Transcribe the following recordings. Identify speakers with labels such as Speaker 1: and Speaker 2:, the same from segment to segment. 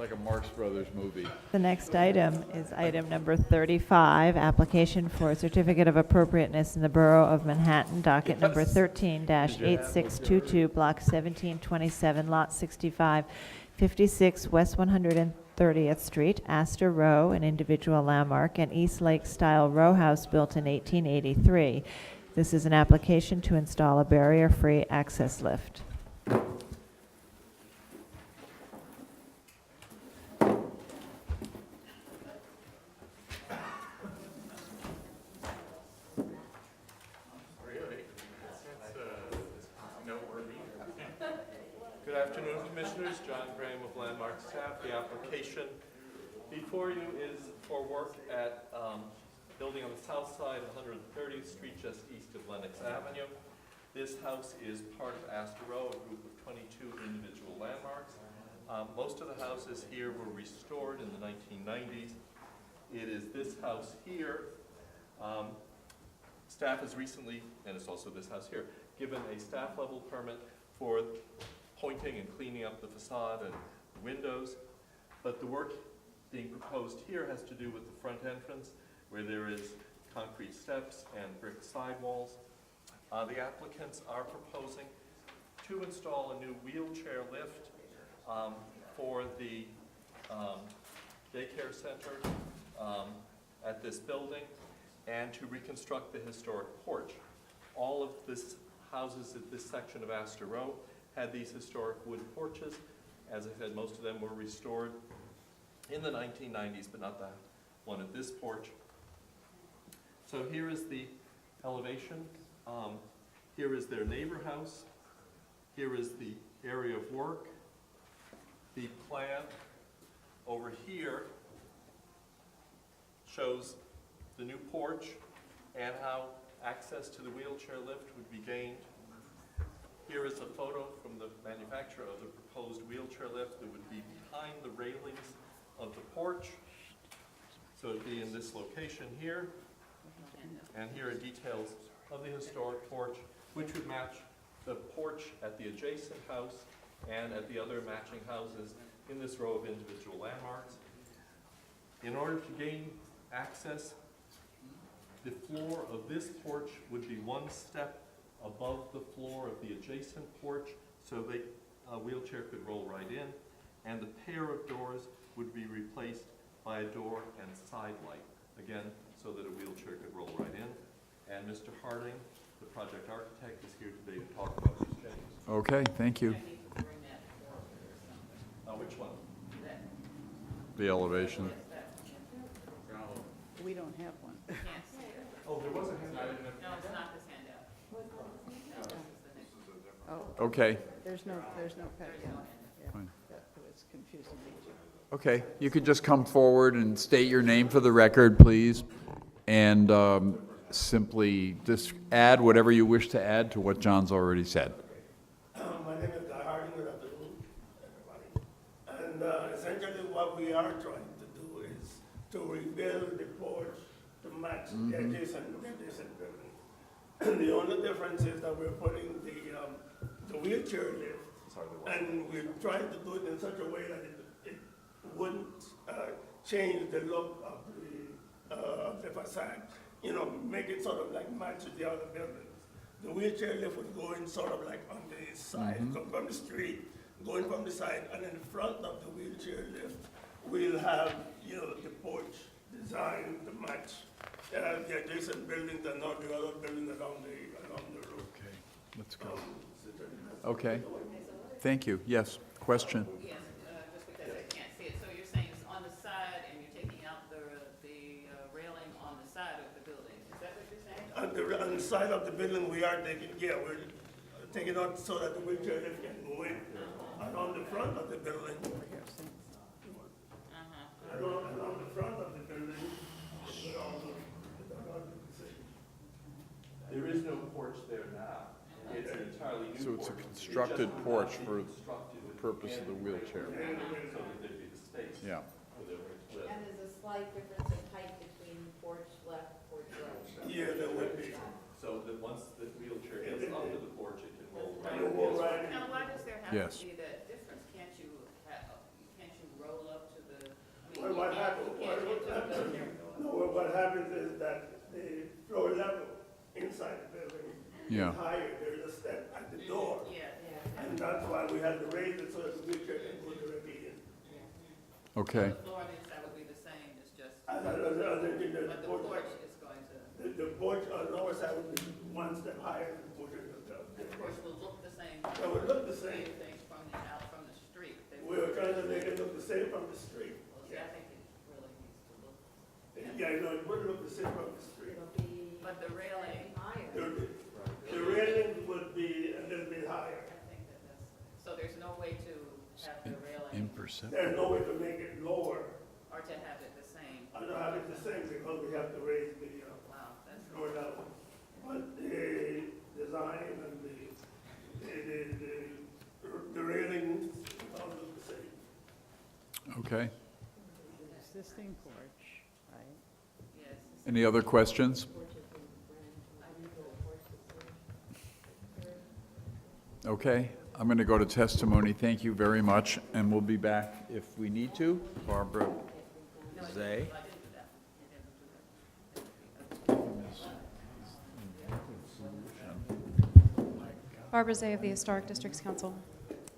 Speaker 1: like a Marx Brothers movie.
Speaker 2: The next item is item number 35, application for a certificate of appropriateness in the Borough of Manhattan, docket number 13-8622, block 1727, lot 65, 56 West 130th Street, Astor Row, an individual landmark, and East Lake style row house built in 1883. This is an application to install a barrier-free access lift.
Speaker 3: Good afternoon, Commissioners. John Graham of Landmark Staff. The application before you is for work at building on the south side of 130th Street, just east of Lenox Avenue. This house is part of Astor Row, a group of 22 individual landmarks. Most of the houses here were restored in the 1990s. It is this house here. Staff has recently, and it's also this house here, given a staff level permit for pointing and cleaning up the facade and windows. But the work being proposed here has to do with the front entrance, where there is concrete steps and brick sidewalls. The applicants are proposing to install a new wheelchair lift for the daycare center at this building, and to reconstruct the historic porch. All of this houses at this section of Astor Row had these historic wood porches. As I said, most of them were restored in the 1990s, but not the one at this porch. So here is the elevation. Here is their neighbor house. Here is the area of work. The plan over here shows the new porch and how access to the wheelchair lift would be gained. Here is a photo from the manufacturer of the proposed wheelchair lift that would be behind the railings of the porch. So it'd be in this location here. And here are details of the historic porch, which would match the porch at the adjacent house and at the other matching houses in this row of individual landmarks. In order to gain access, the floor of this porch would be one step above the floor of the adjacent porch, so a wheelchair could roll right in, and the pair of doors would be replaced by a door and side light, again, so that a wheelchair could roll right in. And Mr. Harding, the project architect, is here today to talk about these changes.
Speaker 1: Okay, thank you.
Speaker 3: Which one?
Speaker 1: The elevation.
Speaker 4: We don't have one.
Speaker 3: Oh, there was a handout.
Speaker 5: No, it's not this handout. No, this is the next one.
Speaker 4: Oh,
Speaker 1: Okay,
Speaker 4: there's no packet. Yeah,
Speaker 1: Fine.
Speaker 4: that was confusing me too.
Speaker 1: okay. You could just come forward and state your name for the record, please. And simply just add whatever you wish to add to what John's already said.
Speaker 6: My name is Guy Harding. Good afternoon, everybody. And essentially what we are trying to do is to rebuild the porch to match the adjacent building. And the only difference is that we're putting the wheelchair lift, and we're trying to do it in such a way that it wouldn't change the look of the facade. You know, make it sort of like match the other buildings. The wheelchair lift would go in sort of like on the side, come from the street, going from the side, and in front of the wheelchair lift, we'll have, you know, the porch designed to match the adjacent buildings and all the other buildings along the road.
Speaker 1: Okay, let's go. Okay, thank you. Yes, question?
Speaker 5: Yes, just because I can't see it. So you're saying it's on the side and you're taking out the railing on the side of the building. Is that what you're saying?
Speaker 6: On the side of the building, we are taking, we're taking out so that the wheelchair lift can go in. And on the front of the building, along the front of the building,
Speaker 3: There is no porch there now. It's an entirely new porch.
Speaker 1: So it's a constructed porch for
Speaker 3: Constructed
Speaker 1: the purpose of the wheelchair.
Speaker 3: so that there'd be the space
Speaker 1: Yeah.
Speaker 3: for the lift.
Speaker 7: And there's a slight difference in height between porch left, porch right.
Speaker 6: yeah, there would be.
Speaker 3: So that once the wheelchair gets up to the porch, it can roll right
Speaker 6: It'll
Speaker 3: in.
Speaker 6: go right in.
Speaker 5: Now, why does there have
Speaker 1: Yes.
Speaker 5: to be that difference? Can't you roll up
Speaker 6: inside the building
Speaker 1: Yeah.
Speaker 6: is higher. There's a step at the door.
Speaker 5: Yeah.
Speaker 6: And that's why we had to raise it so that the wheelchair can go directly in.
Speaker 1: Okay,
Speaker 5: The floor on the inside would be the same, it's just,
Speaker 6: Other than the
Speaker 5: but the
Speaker 6: porch,
Speaker 5: porch is going to,
Speaker 6: the porch on the lower side would be one step higher than the porch on the top.
Speaker 5: the porch will look the same.
Speaker 6: So it looked the same.
Speaker 5: Thing from the, out from the street. They
Speaker 6: We were trying to make it look the same from the street.
Speaker 5: Well, see, I think it really needs to look,
Speaker 6: Yeah, no, it wouldn't look the same from the street.
Speaker 7: It'll be
Speaker 5: but the railing,
Speaker 7: higher.
Speaker 6: The railing would be a little bit higher.
Speaker 5: I think that that's, so there's no way to have the railing,
Speaker 1: imperceptible.
Speaker 6: There's no way to make it lower.
Speaker 5: or to have it the same.
Speaker 6: I don't have it the same because we have to raise the,
Speaker 5: Wow, that's,
Speaker 6: door level. But the design and the railing all look the same.
Speaker 1: Okay.
Speaker 4: Existing porch, right?
Speaker 5: yes.
Speaker 1: Any other questions? Okay, I'm going to go to testimony. Thank you very much, and we'll be back if we need to. Barbara Zay.
Speaker 8: Barbara Zay of the Historic Districts Council.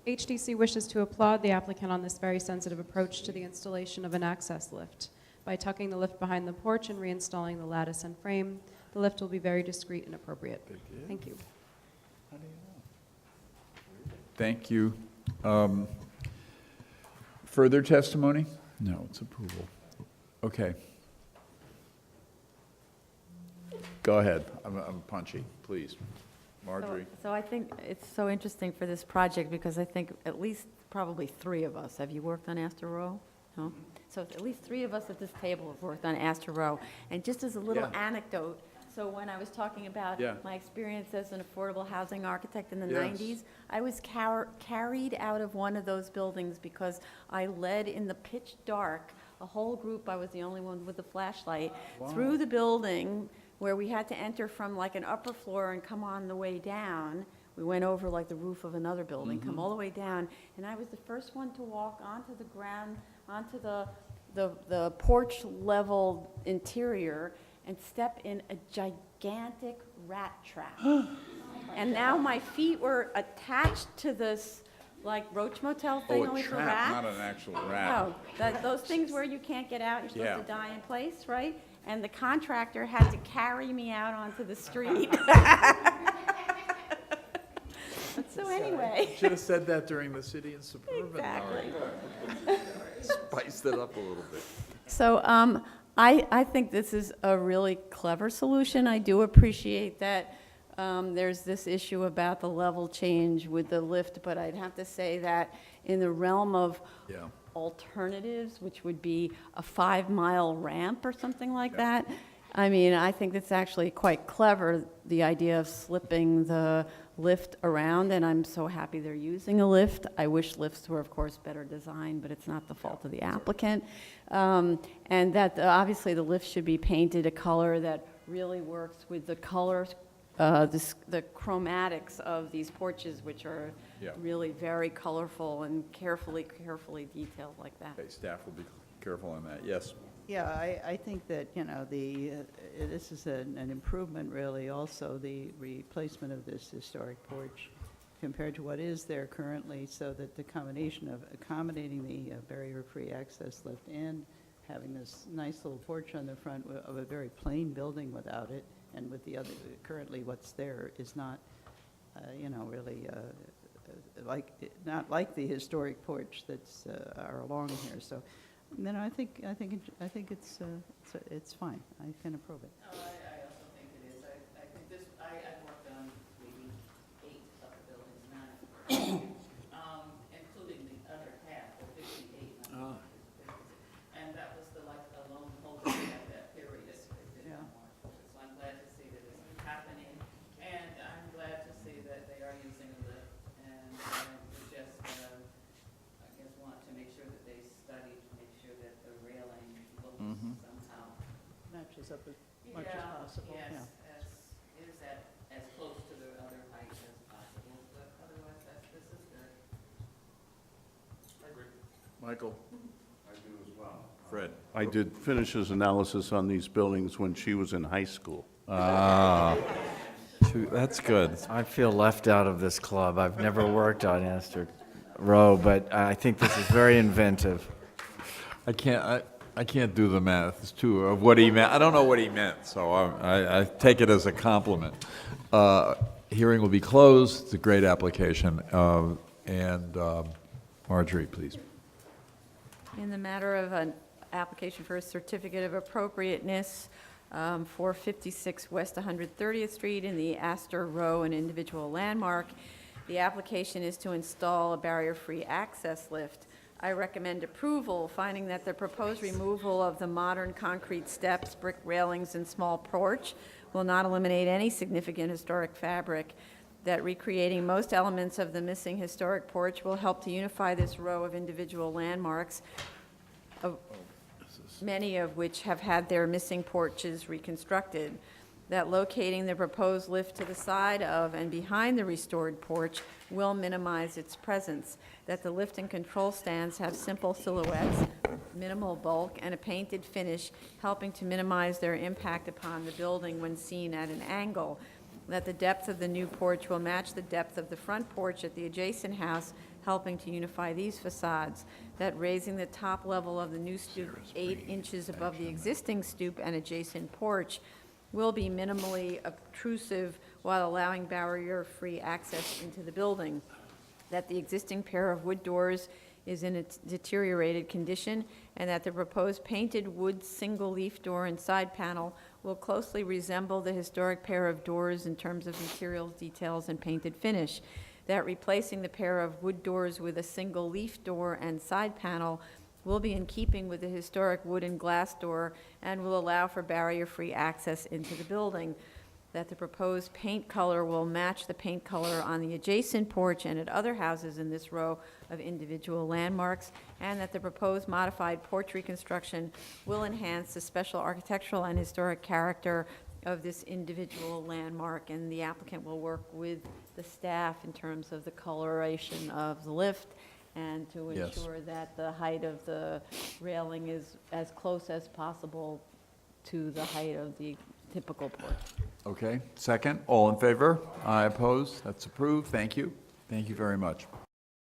Speaker 8: HDC wishes to applaud the applicant on this very sensitive approach to the installation of an access lift. By tucking the lift behind the porch and reinstalling the lattice and frame, the lift will be very discreet and appropriate. Thank you.
Speaker 1: Thank you. Further testimony? No, it's approval. Okay. Go ahead. I'm punchy, please. Marjorie?
Speaker 9: So I think it's so interesting for this project because I think at least probably three of us, have you worked on Astor Row? No? So at least three of us at this table have worked on Astor Row. And just as a little
Speaker 1: Yeah.
Speaker 9: anecdote, so when I was talking about
Speaker 1: Yeah.
Speaker 9: my experience as an affordable housing architect in the
Speaker 1: Yes.
Speaker 9: 90s, I was carried out of one of those buildings because I led in the pitch dark a whole group, I was the only one with a flashlight, through the building where we had to enter from like an upper floor and come on the way down. We went over like the roof of another building, come all the way down, and I was the first one to walk onto the ground, onto the porch level interior and step in a gigantic rat trap. And now my feet were attached to this like roach motel thing only for rats.
Speaker 1: not an actual rat.
Speaker 9: No, those things where you can't get out, you're
Speaker 1: Yeah.
Speaker 9: supposed to die in place, right? And the contractor had to carry me out onto the street. So anyway,
Speaker 1: Should have said that during the city and suburban.
Speaker 9: exactly.
Speaker 1: Spiced it up a little bit.
Speaker 9: So I think this is a really clever solution. I do appreciate that there's this issue about the level change with the lift, but I'd have to say that in the realm of
Speaker 1: Yeah.
Speaker 9: alternatives, which would be a 5-mile ramp or something like that. I mean, I think that's actually quite clever, the idea of slipping the lift around, and I'm so happy they're using a lift. I wish lifts were, of course, better designed, but it's not the fault of the applicant. And that obviously the lift should be painted a color that really works with the colors, the chromatics of these porches, which are
Speaker 1: Yeah.
Speaker 9: really very colorful and carefully detailed like that.
Speaker 1: Okay, staff will be careful on that. Yes.
Speaker 4: Yeah, I think that, you know, this is an improvement, really, also, the replacement of this historic porch compared to what is there currently, so that the combination of accommodating the barrier-free access lift and having this nice little porch on the front of a very plain building without it, and with the other, currently what's there is not, you know, really not like the historic porch that's are along here. So, you know, I think it's fine. I can approve it.
Speaker 5: No, I also think it is. I think this, I've worked on maybe 8 of the buildings, 9, including the other half, the 58.
Speaker 1: Ah.
Speaker 5: And that was the lone holder at that period. It didn't
Speaker 4: Yeah.
Speaker 5: want to. So I'm glad to see that this is happening, and I'm glad to see that they are using a lift. And we just, I guess, want to make sure that they study to make sure that the railing looks somehow
Speaker 4: Matches up as much as possible.
Speaker 5: Yes,
Speaker 4: Yeah.
Speaker 5: as close to the other height as possible, but otherwise, this is good.
Speaker 1: Michael?
Speaker 10: I do as well.
Speaker 1: Fred.
Speaker 10: I did finishes analysis on these buildings when she was in high school.
Speaker 1: That's good.
Speaker 11: I feel left out of this club. I've never worked on Astor Row, but I think this is very inventive.
Speaker 1: I can't do the math. It's too of what he meant. I don't know what he meant, so I take it as a compliment. Hearing will be closed. It's a great application. And Marjorie, please.
Speaker 9: In the matter of an application for a certificate of appropriateness for 56 West 130th Street in the Astor Row, an individual landmark, the application is to install a barrier-free access lift. I recommend approval, finding that the proposed removal of the modern concrete steps, brick railings, and small porch will not eliminate any significant historic fabric, that recreating most elements of the missing historic porch will help to unify this row of individual landmarks, many of which have had their missing porches reconstructed, that locating the proposed lift to the side of and behind the restored porch will minimize its presence, that the lift and control stands have simple silhouettes, minimal bulk, and a painted finish, helping to minimize their impact upon the building when seen at an angle, that the depth of the new porch will match the depth of the front porch at the adjacent house, helping to unify these facades, that raising the top level of the new stoop 8 inches above the existing stoop and adjacent porch will be minimally obtrusive while allowing barrier-free access into the building, that the existing pair of wood doors is in a deteriorated condition, and that the proposed painted wood single-leaf door and side panel will closely resemble the historic pair of doors in terms of materials, details, and painted finish, that replacing the pair of wood doors with a single-leaf door and side panel will be in keeping with the historic wood and glass door and will allow for barrier-free access into the building, that the proposed paint color will match the paint color on the adjacent porch and at other houses in this row of individual landmarks, and that the proposed modified porch reconstruction will enhance the special architectural and historic character of this individual landmark, and the applicant will work with the staff in terms of the coloration of the lift and to
Speaker 1: Yes.
Speaker 9: ensure that the height of the railing is as close as possible to the height of the typical porch.
Speaker 1: Okay, second, all in favor? I oppose, that's approved, thank you. Thank you very much.